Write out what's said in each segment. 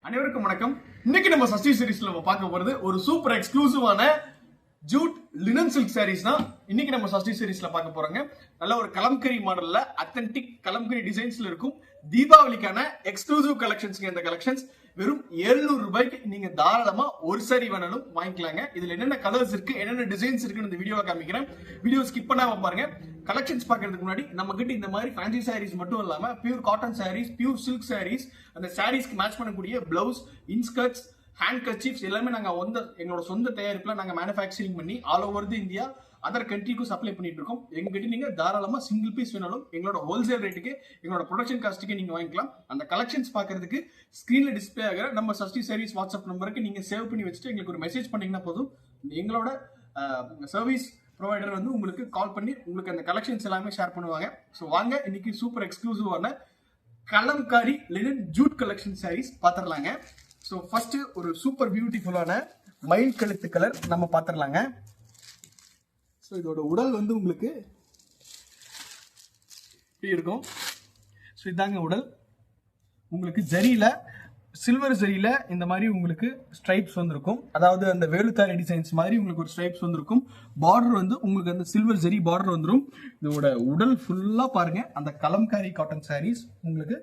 அனைவருக்கும் வணக்கம். இன்னைக்கு நம்ம சஷ்டி சீரிஸ்ல நம்ம பார்க்க போறது ஒரு சூப்பர் எக்ஸ்க்ளூசிவான ஜூட் லினன் சில்க் சாரீஸ் தான் இன்னைக்கு நம்ம சஷ்டி சீரிஸ்ல பார்க்க போறோங்க. நல்ல ஒரு கலம்கரி மாடல்ல அத்தன்டிக் கலம்கரி டிசைன்ஸ்ல இருக்கும் தீபாவளிக்கான எக்ஸ்க்ளூசிவ் கலெக்ஷன்ஸ்ங்க. இந்த கலெக்ஷன்ஸ் வெறும் 700 ரூபாய்க்கு நீங்க தாராளமா ஒரு சாரி வேணாலும் வாங்கிக்கலாங்க. இதுல என்னென்ன கலர்ஸ் இருக்கு, என்னென்ன டிசைன்ஸ் இருக்குன்னு இந்த வீடியோல காமிக்கிறேன். வீடியோ ஸ்கிப் பண்ணாம பாருங்க. கலெக்ஷன்ஸ் பாக்குறதுக்கு முன்னாடி நம்ம கிட்ட இந்த மாதிரி ஃபேன்சி சாரீஸ் மட்டும் இல்லாம pure cotton sarees, pure silk sarees, அந்த சாரீஸ்க்கு மேட்ச் பண்ணக்கூடிய பிளவுஸ், இன்ஸ்கர்ட்ஸ், ஹேண்ட் கர்ச்சீஃப்ஸ் எல்லாமே நாங்க எங்களோட சொந்த தயாரிப்புல நாங்க மேனுஃபேக்சரிங் பண்ணி all over the India other கண்ட்ரிக்கும் சப்ளை பண்ணிட்டு இருக்கோம். எங்ககிட்ட நீங்க தாராளமா சிங்கிள் பீஸ் வேணாலும் எங்களோட ஹோல்சேல் ரேட்டுக்கு, எங்களோட ப்ரொடக்ஷன் காஸ்ட்டுக்கு நீங்க வாங்கிக்கலாம். அந்த கலெக்ஷன்ஸ் பாக்குறதுக்கு ஸ்கிரீன்ல டிஸ்பிளே ஆகிற நம்ம சஷ்டி சாரீஸ் வாட்ஸ்அப் நம்பருக்கு நீங்க சேவ் பண்ணி வச்சுட்டு எங்களுக்கு ஒரு மெசேஜ் பண்ணீங்கன்னா போதும். எங்களோட சர்வீஸ் ப்ரொவைடர் வந்து உங்களுக்கு கால் பண்ணி உங்களுக்கு அந்த கலெக்ஷன்ஸ் எல்லாமே ஷேர் பண்ணுவாங்க. ஸோ வாங்க இன்னைக்கு சூப்பர் எக்ஸ்க்ளூசிவான kalamkari linen jute collection sarees பாத்திரலாங்க. ஸோ ஃபர்ஸ்ட் ஒரு சூப்பர் பியூட்டிஃபுல்லான மயில் கழுத்து கலர் நம்ம பாத்திரலாங்க. ஸோ இதோட உடல் வந்து உங்களுக்கு இப்படி இருக்கும். ஸோ இதாங்க உடல். உங்களுக்கு ஜரியில சில்வர் ஜரியில இந்த மாதிரி உங்களுக்கு ஸ்ட்ரைப்ஸ் வந்திருக்கும். அதாவது அந்த வேலுத்தாரி டிசைன்ஸ் மாதிரி உங்களுக்கு ஒரு ஸ்ட்ரைப்ஸ் வந்திருக்கும். பார்டர் வந்து உங்களுக்கு அந்த சில்வர் ஜரி பார்டர் வந்துடும். இதோட உடல் ஃபுல்லா பாருங்க. அந்த கலம்காரி காட்டன் சாரீஸ் உங்களுக்கு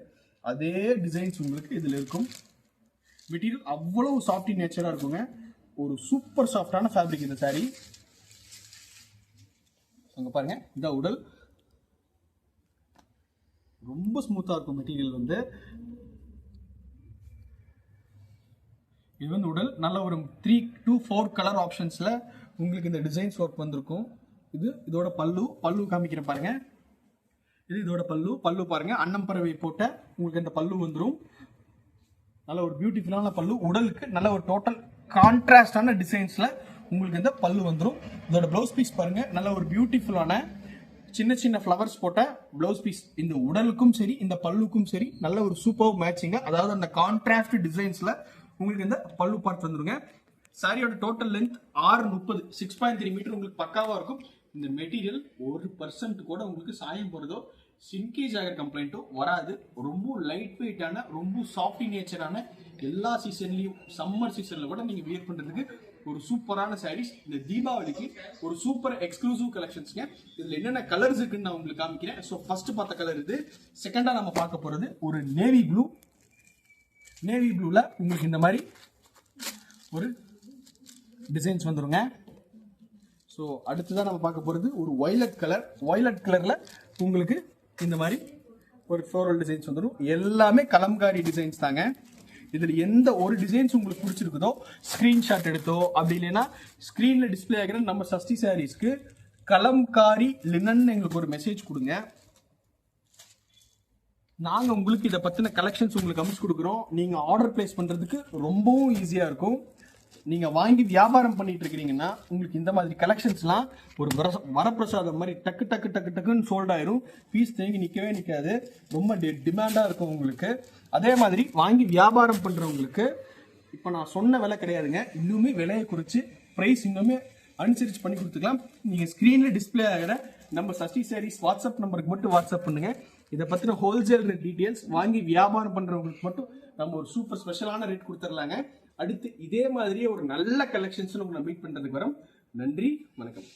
அதே டிசைன்ஸ் உங்களுக்கு இதுல இருக்கும். மெட்டீரியல் அவ்வளவு சாஃப்ட் இன் நேச்சரா இருக்குங்க. ஒரு சூப்பர் சாஃப்டான ஃபேப்ரிக் இந்த சாரீ. அங்க பாருங்க, இந்த உடல் ரொம்ப ஸ்மூத்தா இருக்கும். மெட்டீரியல் வந்து இது வந்து உடல் நல்ல ஒரு 3 to 4 கலர் ஆப்ஷன்ஸ்ல உங்களுக்கு இந்த டிசைன்ஸ் ஒர்க் வந்திருக்கும். இதோட பல்லு காமிக்கிறேன் பாருங்க. இது இதோட பல்லு பாருங்க. அன்னம் பறவை போட்ட உங்களுக்கு இந்த பல்லு வந்துடும். நல்ல ஒரு பியூட்டிஃபுல்லான பல்லு. உடலுக்கு நல்ல ஒரு டோட்டல் கான்ட்ராஸ்டான டிசைன்ஸ்ல உங்களுக்கு இந்த பல்லு வந்துடும். இதோட பிளவுஸ் பீஸ் பாருங்க. நல்ல ஒரு பியூட்டிஃபுல்லான சின்ன சின்ன ஃப்ளவர்ஸ் போட்ட பிளவுஸ் பீஸ். இந்த உடலுக்கும் சரி இந்த பல்லுக்கும் சரி நல்ல ஒரு சூப்பர் மேட்சிங்க. அதாவது அந்த கான்ட்ராஸ்ட் டிசைன்ஸ்ல உங்களுக்கு இந்த பல்லு பார்ட் வந்துருங்க. சாரியோட டோட்டல் லென்த் 630 6.3 மீட்டர் உங்களுக்கு பக்காவா இருக்கும். இந்த மெட்டீரியல் 1% கூட உங்களுக்கு சாயம் போறதோ சிங்கேஜ் ஆகிற கம்ப்ளைண்ட்டோ வராது. ரொம்ப லைட் வெயிட்டான, ரொம்ப சாஃப்ட் நேச்சரான, எல்லா சீசன்லயும் சம்மர் சீசன்ல கூட நீங்க வியர் பண்றதுக்கு ஒரு சூப்பரான சாரீஸ். இந்த தீபாவளிக்கு ஒரு சூப்பர் எக்ஸ்க்ளூசிவ் கலெக்ஷன்ஸ்ங்க. இதுல என்னென்ன கலர்ஸ் இருக்குன்னு நான் உங்களுக்கு காமிக்கிறேன். ஸோ ஃபர்ஸ்ட் பார்த்த கலர் இது. செகண்டா நம்ம பார்க்க போறது ஒரு நேவி ப்ளூ. நேவி ப்ளூல உங்களுக்கு இந்த மாதிரி ஒரு டிசைன்ஸ் வந்துருங்க. ஸோ அடுத்ததான் நம்ம பார்க்க போறது ஒரு வயலட் கலர். வயலட் கலர்ல உங்களுக்கு இந்த மாதிரி ஒரு ஃப்ளோரல் டிசைன்ஸ் வந்துடும். எல்லாமே கலம்காரி டிசைன்ஸ் தாங்க. இதுல எந்த ஒரு டிசைன்ஸ் உங்களுக்கு பிடிச்சிருக்குதோ ஸ்கிரீன்ஷாட் எடுத்தோ, அப்படி இல்லைன்னா ஸ்கிரீன்ல டிஸ்பிளே ஆகிற நம்ம சஷ்டி சாரீஸ்க்கு கலம்காரி லினன் எங்களுக்கு ஒரு மெசேஜ் கொடுங்க. நாங்க உங்களுக்கு இதை பத்தின கலெக்ஷன்ஸ் உங்களுக்கு அமைச்சு கொடுக்குறோம். நீங்க ஆர்டர் பிளேஸ் பண்றதுக்கு ரொம்பவும் ஈஸியா இருக்கும். நீங்க வாங்கி வியாபாரம் பண்ணிட்டு இருக்கிறீங்கன்னா உங்களுக்கு இந்த மாதிரி கலெக்ஷன்ஸ்லாம் ஒரு வரப்பிரசாதம் மாதிரி டக்குன்னு சோல்ட் ஆயிரும். பீஸ் தேங்கி நிக்கவே நிக்காது. ரொம்ப டிமாண்டா இருக்கும் உங்களுக்கு. அதே மாதிரி வாங்கி வியாபாரம் பண்றவங்களுக்கு இப்ப நான் சொன்ன விலை கிடையாதுங்க. இன்னுமே விலையை குறிச்சு பிரைஸ் இன்னுமே அனுசரிச்சு பண்ணி கொடுத்துக்கலாம். நீங்க ஸ்கிரீன்ல டிஸ்பிளே ஆகிற நம்ம சஷ்டி சாரீஸ் வாட்ஸ்அப் நம்பருக்கு மட்டும் வாட்ஸ்அப் பண்ணுங்க. இதை பத்தின ஹோல்சேல் ரேட் டீடைல்ஸ் வாங்கி வியாபாரம் பண்றவங்களுக்கு மட்டும் நம்ம ஒரு சூப்பர் ஸ்பெஷலான ரேட் கொடுத்துடலாங்க. அடுத்து இதே மாதிரியே ஒரு நல்ல கலெக்ஷன்ஸ் உங்களை மீட் பண்றதுக்கு வரோம். நன்றி, வணக்கம்.